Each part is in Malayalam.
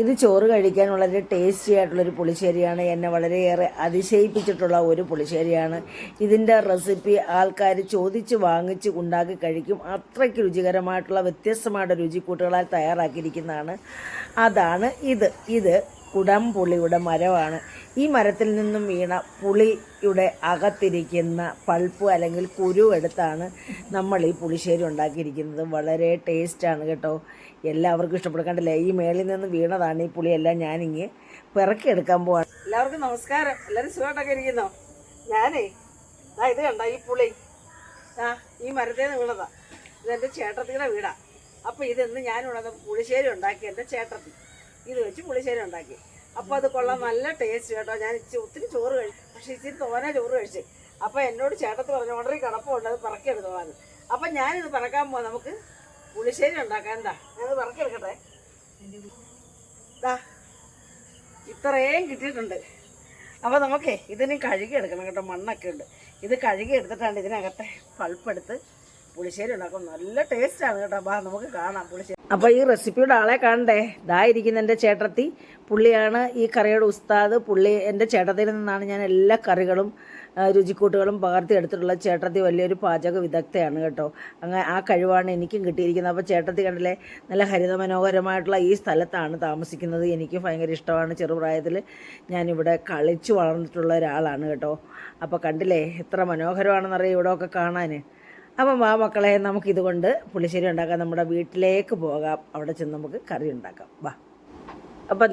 ഇത് ചോറ് കഴിക്കാൻ വളരെ ടേസ്റ്റി ആയിട്ടുള്ളൊരു പുളിശ്ശേരിയാണ്. എന്നെ വളരെയേറെ അതിശയിപ്പിച്ചിട്ടുള്ള ഒരു പുളിശ്ശേരിയാണ്. ഇതിൻ്റെ റെസിപ്പി ആൾക്കാർ ചോദിച്ച് വാങ്ങിച്ച് ഉണ്ടാക്കി കഴിക്കും. അത്രയ്ക്ക് രുചികരമായിട്ടുള്ള വ്യത്യസ്തമായിട്ട് രുചിക്കൂട്ടുകളാൽ തയ്യാറാക്കിയിരിക്കുന്നതാണ്. അതാണ് ഇത് കുടംപുളിയുടെ മരമാണ്. ഈ മരത്തിൽ നിന്നും വീണ പുളിയുടെ അകത്തിരിക്കുന്ന പൾപ്പ് അല്ലെങ്കിൽ കുരു എടുത്താണ് നമ്മൾ ഈ പുളിശ്ശേരി ഉണ്ടാക്കിയിരിക്കുന്നത്. വളരെ ടേസ്റ്റാണ് കേട്ടോ. എല്ലാവർക്കും ഇഷ്ടപ്പെടുക്കണ്ടല്ലേ. ഈ മേളിൽ നിന്ന് വീണതാണ് ഈ പുളിയെല്ലാം ഞാനിങ്ങ് പിറക്കിയെടുക്കാൻ പോവാണ്. എല്ലാവർക്കും നമസ്കാരം. എല്ലാവരും സുഖമായിട്ടൊക്കെ ഇരിക്കുന്നോ? ഞാനേ ഇത് കണ്ട ഈ പുളി ഈ മരത്തിൽ നിന്ന് വീണതാ. ഇതെൻ്റെ ചേട്ടത്തിയുടെ വീടാ. അപ്പോൾ ഇതെന്ന് ഞാനിവിടെ പുളിശ്ശേരി ഉണ്ടാക്കി. എൻ്റെ ചേട്ടത്തി ഇത് വെച്ച് പുളിശ്ശേരി ഉണ്ടാക്കി. അപ്പോൾ അത് കൊള്ളാം, നല്ല ടേസ്റ്റ് കേട്ടോ. ഞാൻ ഒത്തിരി ചോറ് കഴിച്ചു, പക്ഷേ ഇച്ചിരി തോനെ ചോറ് കഴിച്ച്. അപ്പോൾ എന്നോട് ചേട്ടത്തി പറഞ്ഞു വളരെ കടപ്പമുണ്ട്, അത് പറക്കിയെടുത്തോളാൻ. അപ്പം ഞാനിത് പറക്കാൻ പോവാം. നമുക്ക് പുളിശ്ശേരി ഉണ്ടാക്കാം. എന്താ ഞാനത് പറക്കിയെടുക്കട്ടെ. ഇത്രയും കിട്ടിയിട്ടുണ്ട്. അപ്പോൾ നമുക്കേ ഇതിന് കഴുകിയെടുക്കണം കേട്ടോ. മണ്ണൊക്കെ ഉണ്ട്. ഇത് കഴുകിയെടുത്തിട്ടാണ് ഇതിനകത്തെ പൾപ്പെടുത്ത് പുളിശ്ശേരി ഉണ്ടാക്കും. നല്ല ടേസ്റ്റാണ് കേട്ടോ. നമുക്ക് കാണാം പുളിശ്ശേരി. അപ്പോൾ ഈ റെസിപ്പിയുടെ ആളെ കാണണ്ടേ. ഇരിക്കുന്ന എൻ്റെ ചേട്ടത്തി. പുള്ളിയാണ് ഈ കറിയുടെ ഉസ്താദ്. എൻ്റെ ചേട്ടത്തിയിൽ നിന്നാണ് ഞാൻ എല്ലാ കറികളും രുചിക്കൂട്ടുകളും പകർത്തിയെടുത്തിട്ടുള്ള. ചേട്ടത്തി വലിയൊരു പാചക വിദഗ്ധയാണ് കേട്ടോ. അങ്ങനെ ആ കഴിവാണ് എനിക്കും കിട്ടിയിരിക്കുന്നത്. അപ്പോൾ ചേട്ടത്തി കണ്ടില്ലേ, നല്ല ഹരിതമനോഹരമായിട്ടുള്ള ഈ സ്ഥലത്താണ് താമസിക്കുന്നത്. എനിക്ക് ഭയങ്കര ഇഷ്ടമാണ്. ചെറുപ്രായത്തിൽ ഞാനിവിടെ കളിച്ചു വളർന്നിട്ടുള്ള ഒരാളാണ് കേട്ടോ. അപ്പോൾ കണ്ടില്ലേ എത്ര മനോഹരമാണെന്നറിയാം ഇവിടെയൊക്കെ കാണാൻ. അപ്പം മക്കളെ, നമുക്കിതുകൊണ്ട് പുളിശ്ശേരി ഉണ്ടാക്കാം. നമ്മുടെ വീട്ടിലേക്ക് പോകാം. അവിടെ ചെന്ന് നമുക്ക് കറി ഉണ്ടാക്കാം. അപ്പം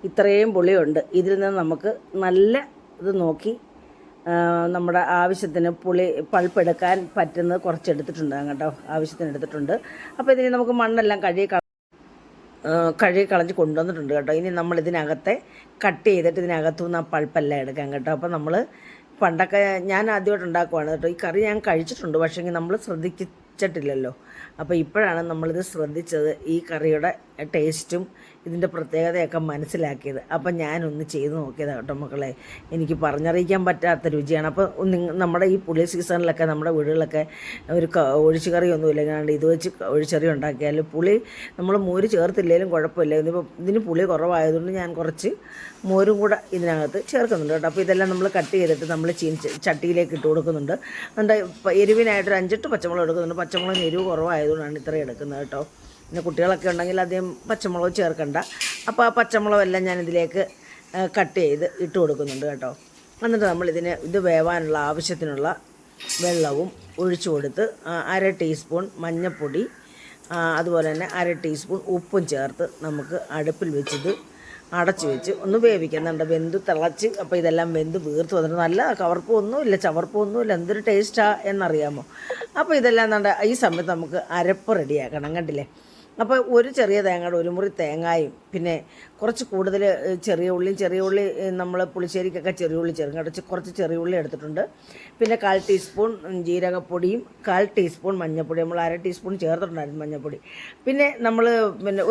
ഇത്രയും പുളിയുണ്ട്. ഇതിൽ നിന്ന് നമുക്ക് നല്ല ഇത് നോക്കി നമ്മുടെ ആവശ്യത്തിന് പൾപ്പെടുക്കാൻ പറ്റുന്നത് കുറച്ചെടുത്തിട്ടുണ്ടാകും കേട്ടോ. ആവശ്യത്തിന് എടുത്തിട്ടുണ്ട്. അപ്പോൾ ഇതിന് നമുക്ക് മണ്ണെല്ലാം കഴുകി കളഞ്ഞ് കൊണ്ടുവന്നിട്ടുണ്ട് കേട്ടോ. ഇനി നമ്മൾ ഇതിനകത്തെ കട്ട് ചെയ്തിട്ട് ഇതിനകത്തുനിന്ന് ആ പൾപ്പെല്ലാം എടുക്കാം കേട്ടോ. അപ്പോൾ നമ്മൾ പണ്ടൊക്കെ ഞാൻ ആദ്യമായിട്ട് ഉണ്ടാക്കുവാണ് കേട്ടോ. ഈ കറി ഞാൻ കഴിച്ചിട്ടുണ്ട്, പക്ഷേ നമ്മൾ ശ്രദ്ധിച്ചിട്ടില്ലല്ലോ. അപ്പോൾ ഇപ്പോഴാണ് നമ്മളിത് ശ്രദ്ധിച്ചത്, ഈ കറിയുടെ ടേസ്റ്റും ഇതിൻ്റെ പ്രത്യേകതയൊക്കെ മനസ്സിലാക്കിയത്. അപ്പം ഞാനൊന്ന് ചെയ്ത് നോക്കിയതാണ് കേട്ടോ മക്കളെ. എനിക്ക് പറഞ്ഞറിയിക്കാൻ പറ്റാത്ത രുചിയാണ്. അപ്പോൾ നമ്മുടെ ഈ പുളി സീസണിലൊക്കെ നമ്മുടെ വീടുകളിലൊക്കെ ഒരു ഒഴിച്ചുകറിയൊന്നുമില്ല. ഞാൻ ഇത് വെച്ച് ഒഴിച്ചറി ഉണ്ടാക്കിയാൽ പുളി നമ്മൾ മോര് ചേർത്തില്ലെങ്കിലും കുഴപ്പമില്ല. ഇതിന് പുളി കുറവായതുകൊണ്ട് ഞാൻ കുറച്ച് മോരും കൂടെ ഇതിനകത്ത് ചേർക്കുന്നുണ്ട് കേട്ടോ. അപ്പോൾ ഇതെല്ലാം നമ്മൾ കട്ട് ചെയ്തിട്ട് നമ്മൾ ചട്ടിയിലേക്ക് ഇട്ട് കൊടുക്കുന്നുണ്ട്. എന്നിട്ട് എരിവിനായിട്ടൊരു 5-8 പച്ചമുളക് എടുക്കുന്നുണ്ട്. പച്ചമുളകിന് എരിവ് കുറവായതുകൊണ്ടാണ് ഇത്രയും എടുക്കുന്നത് കേട്ടോ. പിന്നെ കുട്ടികളൊക്കെ ഉണ്ടെങ്കിൽ അധികം പച്ചമുളക് ചേർക്കണ്ട. അപ്പോൾ ആ പച്ചമുളകെല്ലാം ഞാനിതിലേക്ക് കട്ട് ചെയ്ത് ഇട്ട് കൊടുക്കുന്നുണ്ട് കേട്ടോ. എന്നിട്ട് ഇത് വേവാനുള്ള ആവശ്യത്തിനുള്ള വെള്ളവും ഒഴിച്ചു കൊടുത്ത് 1/2 ടീസ്പൂൺ മഞ്ഞൾപ്പൊടി, അതുപോലെ തന്നെ 1/2 ടീസ്പൂൺ ഉപ്പും ചേർത്ത് നമുക്ക് അടുപ്പിൽ വെച്ചിത് അടച്ചു വെച്ച് ഒന്ന് വേവിക്കുന്നുണ്ട്. വെന്ത് തിളച്ച് അപ്പോൾ ഇതെല്ലാം വെന്ത് വീർത്ത് വന്നിട്ട് നല്ല കവർപ്പൊന്നുമില്ല, ചവർപ്പൊന്നുമില്ല. എന്തൊരു ടേസ്റ്റാണ് എന്നറിയാമോ. അപ്പോൾ ഇതെല്ലാം ഈ സമയത്ത് നമുക്ക് അരപ്പ് റെഡിയാക്കണം. കണ്ടില്ലേ. അപ്പോൾ ഒരു ചെറിയ തേങ്ങയുടെ 1 മുറി തേങ്ങയും പിന്നെ കുറച്ച് കൂടുതൽ ചെറിയ ഉള്ളി നമ്മൾ പുളിശ്ശേരിക്കൊക്കെ ചെറിയ ഉള്ളി ചേർക്കും. കുറച്ച് ചെറിയ ഉള്ളി എടുത്തിട്ടുണ്ട്. പിന്നെ 1/4 ടീസ്പൂൺ ജീരകപ്പൊടിയും 1/4 ടീസ്പൂൺ മഞ്ഞൾപ്പൊടി. നമ്മൾ 1/2 ടീസ്പൂൺ ചേർത്തിട്ടുണ്ടായിരുന്നു മഞ്ഞൾപ്പൊടി. പിന്നെ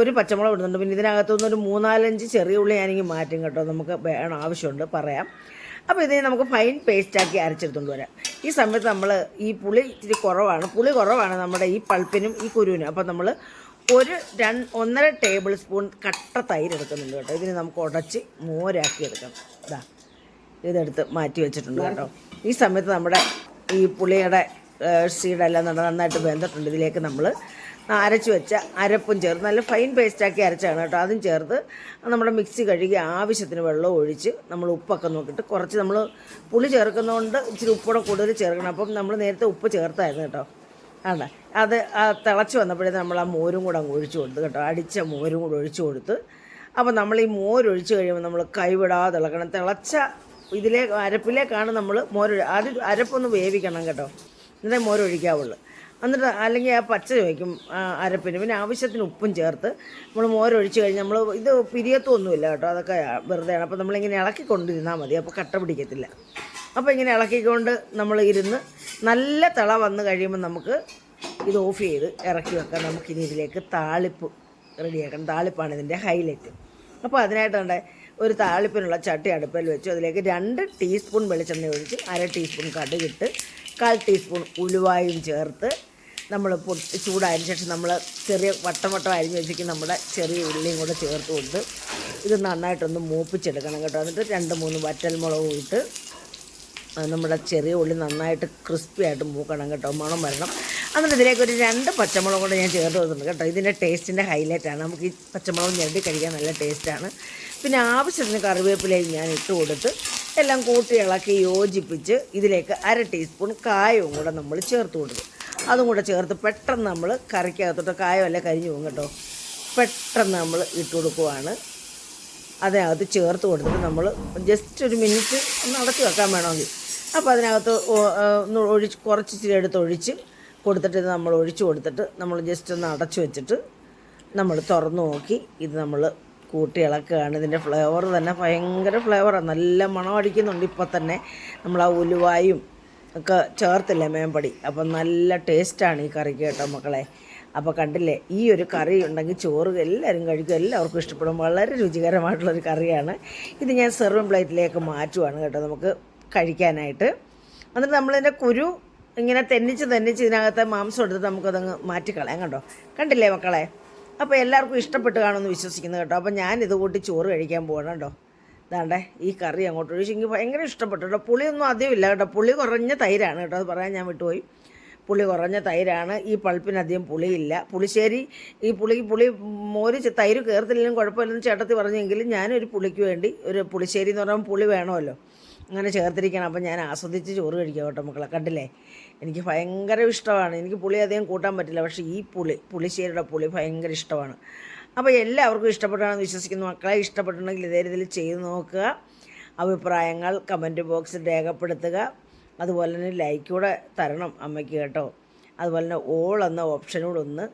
ഒരു പച്ചമുളക് ഇടുന്നുണ്ട്. പിന്നെ ഇതിനകത്തുനിന്ന് ഒരു 3-4 ചെറിയ ഉള്ളി ഞാനെങ്കിൽ മാറ്റും കേട്ടോ. നമുക്ക് വേണം, ആവശ്യമുണ്ട്, പറയാം. അപ്പോൾ ഇതിനെ നമുക്ക് ഫൈൻ പേസ്റ്റാക്കി അരച്ചെടുത്തുകൊണ്ട് വരാം. ഈ സമയത്ത് നമ്മൾ ഈ പുളി ഇച്ചിരി കുറവാണ് നമ്മുടെ ഈ പൾപ്പിനും ഈ കുരുവിനും. അപ്പോൾ നമ്മൾ 1.5 ടേബിൾ സ്പൂൺ കട്ട തൈര് എടുക്കുന്നുണ്ട് കേട്ടോ. ഇതിന് നമുക്ക് ഉടച്ച് മോരാക്കി എടുക്കണം. ഇതെടുത്ത് മാറ്റി വെച്ചിട്ടുണ്ട് കേട്ടോ. ഈ സമയത്ത് നമ്മുടെ ഈ പുളിയുടെ സീഡെല്ലാം നന്നായിട്ട് വെന്തിട്ടുണ്ട്. ഇതിലേക്ക് നമ്മൾ അരച്ച് വെച്ച അരപ്പും ചേർത്ത് നല്ല ഫൈൻ പേസ്റ്റാക്കി അരച്ചാണ് കേട്ടോ. അതും ചേർത്ത് നമ്മുടെ മിക്സി കഴുകി ആവശ്യത്തിന് വെള്ളം ഒഴിച്ച് നമ്മൾ ഉപ്പൊക്കെ നോക്കിയിട്ട് കുറച്ച് നമ്മൾ പുളി ചേർക്കുന്നതുകൊണ്ട് ഇച്ചിരി ഉപ്പൂടെ കൂടുതൽ ചേർക്കണം. അപ്പം നമ്മൾ നേരത്തെ ഉപ്പ് ചേർത്തായിരുന്നു കേട്ടോ. അത് തിളച്ച് വന്നപ്പോഴേ നമ്മൾ ആ മോരും കൂടെ അങ്ങ് ഒഴിച്ചു കൊടുത്ത് കേട്ടോ. അടിച്ച മോരും കൂടെ ഒഴിച്ചു കൊടുത്ത് അപ്പോൾ നമ്മൾ ഈ മോരൊഴിച്ച് കഴിയുമ്പോൾ നമ്മൾ കൈവിടാതെ ഇളക്കണം. തിളച്ച അരപ്പിലേക്കാണ് നമ്മൾ ആദ്യം അരപ്പൊന്ന് വേവിക്കണം കേട്ടോ. എന്നിട്ടേ മോരൊഴിക്കാവുള്ളൂ. എന്നിട്ട് അല്ലെങ്കിൽ ആ പച്ച ചോദിക്കും അരപ്പിന്. പിന്നെ ആവശ്യത്തിന് ഉപ്പും ചേർത്ത് നമ്മൾ മോരൊഴിച്ച് കഴിഞ്ഞ് നമ്മൾ ഇത് പിരിയത്തൊന്നുമില്ല കേട്ടോ. അതൊക്കെ വെറുതെയാണ്. അപ്പോൾ നമ്മളിങ്ങനെ ഇളക്കിക്കൊണ്ടിരുന്നാൽ മതി. അപ്പോൾ കട്ട പിടിക്കത്തില്ല. അപ്പോൾ ഇങ്ങനെ ഇളക്കിക്കൊണ്ട് നമ്മൾ ഇരുന്ന് നല്ല തിള വന്ന് കഴിയുമ്പോൾ നമുക്ക് ഇത് ഓഫ് ചെയ്ത് ഇറക്കി വെക്കാം. നമുക്കിനി ഇതിലേക്ക് താളിപ്പ് റെഡിയാക്കണം. താളിപ്പാണ് ഇതിൻ്റെ ഹൈലൈറ്റ്. അപ്പോൾ അതിനായിട്ട് ഒരു താളിപ്പിനുള്ള ചട്ടി അടുപ്പിൽ വെച്ചു. അതിലേക്ക് 2 ടീസ്പൂൺ വെളിച്ചെണ്ണ ഒഴിച്ച് 1/2 ടീസ്പൂൺ കടുകിട്ട് 1/4 ടീസ്പൂൺ ഉലുവായും ചേർത്ത് നമ്മൾ ചൂടായതിനു ശേഷം നമ്മൾ ചെറിയ വട്ടം അരിഞ്ഞ് വെച്ചിട്ട് നമ്മുടെ ചെറിയ ഉള്ളിയും കൂടെ ചേർത്ത് കൊടുത്ത് ഇത് നന്നായിട്ടൊന്ന് മൂപ്പിച്ചെടുക്കണം കേട്ടോ. എന്നിട്ട് 2-3 വറ്റൽമുളകും ഇട്ട് നമ്മുടെ ചെറിയ ഉള്ളി നന്നായിട്ട് ക്രിസ്പി ആയിട്ട് മൂക്കണം കേട്ടോ, മണം വരണം. എന്നിട്ട് ഇതിലേക്ക് ഒരു 2 പച്ചമുളകും കൂടെ ഞാൻ ചേർത്ത് കൊടുത്തിട്ടുണ്ട് കേട്ടോ. ഇതിൻ്റെ ടേസ്റ്റിൻ്റെ ഹൈലൈറ്റാണ്. നമുക്ക് ഈ പച്ചമുളക് ഞെരടി കഴിക്കാൻ നല്ല ടേസ്റ്റാണ്. പിന്നെ ആവശ്യത്തിന് കറിവേപ്പിലയും ഞാൻ ഇട്ട് കൊടുത്ത് എല്ലാം കൂട്ടി ഇളക്കി യോജിപ്പിച്ച് ഇതിലേക്ക് 1/2 ടീസ്പൂൺ കായവും കൂടെ നമ്മൾ ചേർത്ത് കൊടുക്കും. അതും കൂടെ ചേർത്ത് പെട്ടെന്ന് നമ്മൾ കറിക്കകത്തോട്ട് കായമല്ല കരിഞ്ഞു പോകും കേട്ടോ. പെട്ടെന്ന് നമ്മൾ ഇട്ട് കൊടുക്കുവാണ്. അതിനകത്ത് ചേർത്ത് കൊടുത്തിട്ട് നമ്മൾ ജസ്റ്റ് ഒരു മിനിറ്റ് ഒന്ന് അടച്ച് വെക്കാൻ വേണമെങ്കിൽ. അപ്പോൾ അതിനകത്ത് ഒന്ന് കുറച്ച് ഇച്ചിരി എടുത്ത് ഒഴിച്ച് കൊടുത്തിട്ട് ഇത് നമ്മൾ ഒഴിച്ച് കൊടുത്തിട്ട് നമ്മൾ ജസ്റ്റ് ഒന്ന് അടച്ചു വെച്ചിട്ട് നമ്മൾ തുറന്ന് നോക്കി ഇത് നമ്മൾ കൂട്ടി ഇളക്കുകയാണ്. ഇതിൻ്റെ ഫ്ലേവർ തന്നെ ഭയങ്കര ഫ്ലേവറാണ്, നല്ല മണം അടിക്കുന്നുണ്ട്. ഇപ്പം തന്നെ നമ്മൾ ആ ഉലുവായും ഒക്കെ ചേർത്തില്ലേ മേമ്പടി, അപ്പം നല്ല ടേസ്റ്റാണ് ഈ കറിക്ക് കേട്ടോ മക്കളെ. അപ്പോൾ കണ്ടില്ലേ, ഈ ഒരു കറി ഉണ്ടെങ്കിൽ ചോറ് എല്ലാവരും കഴിക്കും, എല്ലാവർക്കും ഇഷ്ടപ്പെടും. വളരെ രുചികരമായിട്ടുള്ളൊരു കറിയാണ് ഇത്. ഞാൻ സെർവിങ് പ്ലേറ്റിലേക്ക് മാറ്റുവാണ് കേട്ടോ നമുക്ക് കഴിക്കാനായിട്ട്. എന്നിട്ട് നമ്മളിതിൻ്റെ കുരു ഇങ്ങനെ തെന്നിച്ച് ഇതിനകത്തെ മാംസം എടുത്തിട്ട് നമുക്കതങ്ങ് മാറ്റിക്കളയാം കേട്ടോ. കണ്ടില്ലേ മക്കളെ? അപ്പോൾ എല്ലാവർക്കും ഇഷ്ടപ്പെട്ട് കാണുമെന്ന് വിശ്വസിക്കുന്നു കേട്ടോ. അപ്പോൾ ഞാനിത് കൂട്ടി ചോറ് കഴിക്കാൻ പോകണം കേട്ടോ. ഇതാണ്ടേ ഈ കറി അങ്ങോട്ട് ഒഴിച്ച് എനിക്ക് ഭയങ്കര ഇഷ്ടപ്പെട്ടു കേട്ടോ. പുളിയൊന്നും അധികം ഇല്ല കേട്ടോ, പുളി കുറഞ്ഞ തൈരാണ് കേട്ടോ. അത് പറയാൻ ഞാൻ വിട്ടുപോയി, പുളി കുറഞ്ഞ തൈരാണ്. ഈ പൾപ്പിനധികം പുളിയില്ല. പുളിശ്ശേരി ഈ പുളി മോര് തൈര് കയറത്തില്ലെങ്കിലും കുഴപ്പമില്ലെന്ന് ചേട്ടത്തി പറഞ്ഞെങ്കിലും ഞാനൊരു പുളിക്ക് വേണ്ടി ഒരു പുളിശ്ശേരി എന്ന് പറയുമ്പോൾ പുളി വേണമല്ലോ, അങ്ങനെ ചേർത്തിരിക്കണം. അപ്പം ഞാൻ ആസ്വദിച്ച് ചോറ് കഴിക്കാം കേട്ടോ മക്കളെ. കണ്ടില്ലേ, എനിക്ക് ഭയങ്കര ഇഷ്ടമാണ്. എനിക്ക് പുളി അധികം കൂട്ടാൻ പറ്റില്ല, പക്ഷേ ഈ പുളിശ്ശേരിയുടെ പുളി ഭയങ്കര ഇഷ്ടമാണ്. അപ്പോൾ എല്ലാവർക്കും ഇഷ്ടപ്പെട്ടാണെന്ന് വിശ്വസിക്കുന്നു മക്കളെ. ഇഷ്ടപ്പെട്ടിട്ടുണ്ടെങ്കിൽ ഇതേ രീതിയിൽ ചെയ്ത് നോക്കുക. അഭിപ്രായങ്ങൾ കമൻറ്റ് ബോക്സിൽ രേഖപ്പെടുത്തുക. അതുപോലെ തന്നെ ലൈക്ക് കൂടെ തരണം അമ്മയ്ക്ക് കേട്ടോ. അതുപോലെ തന്നെ ഓൾ എന്ന ഓപ്ഷനോട് ഒന്ന്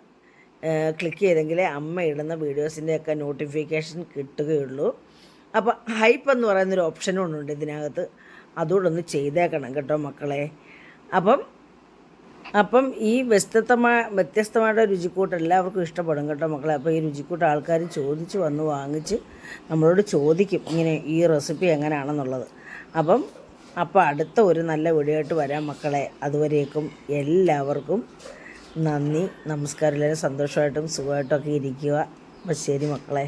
ക്ലിക്ക് ചെയ്തെങ്കിലേ അമ്മ ഇടുന്ന വീഡിയോസിൻ്റെയൊക്കെ നോട്ടിഫിക്കേഷൻ കിട്ടുകയുള്ളൂ. അപ്പോൾ ഹൈപ്പ് എന്ന് പറയുന്നൊരു ഓപ്ഷനും ഉണ്ട് ഇതിനകത്ത്, അതുകൂടൊന്ന് ചെയ്തേക്കണം കേട്ടോ മക്കളെ. അപ്പം ഈ വ്യത്യസ്തമായിട്ട് രുചിക്കൂട്ട് എല്ലാവർക്കും ഇഷ്ടപ്പെടും കേട്ടോ മക്കളെ. അപ്പോൾ ഈ രുചിക്കൂട്ട് ആൾക്കാർ ചോദിച്ച് വന്ന് വാങ്ങിച്ച് നമ്മളോട് ചോദിക്കും ഇങ്ങനെ ഈ റെസിപ്പി എങ്ങനെയാണെന്നുള്ളത്. അപ്പോൾ അടുത്ത ഒരു നല്ല വീഡിയോ ആയിട്ട് വരാം മക്കളെ. അതുവരേക്കും എല്ലാവർക്കും നന്ദി, നമസ്കാരം. എല്ലാവരും സന്തോഷമായിട്ടും സുഖമായിട്ടും ഒക്കെ ഇരിക്കുക. അപ്പോൾ ശരി മക്കളെ.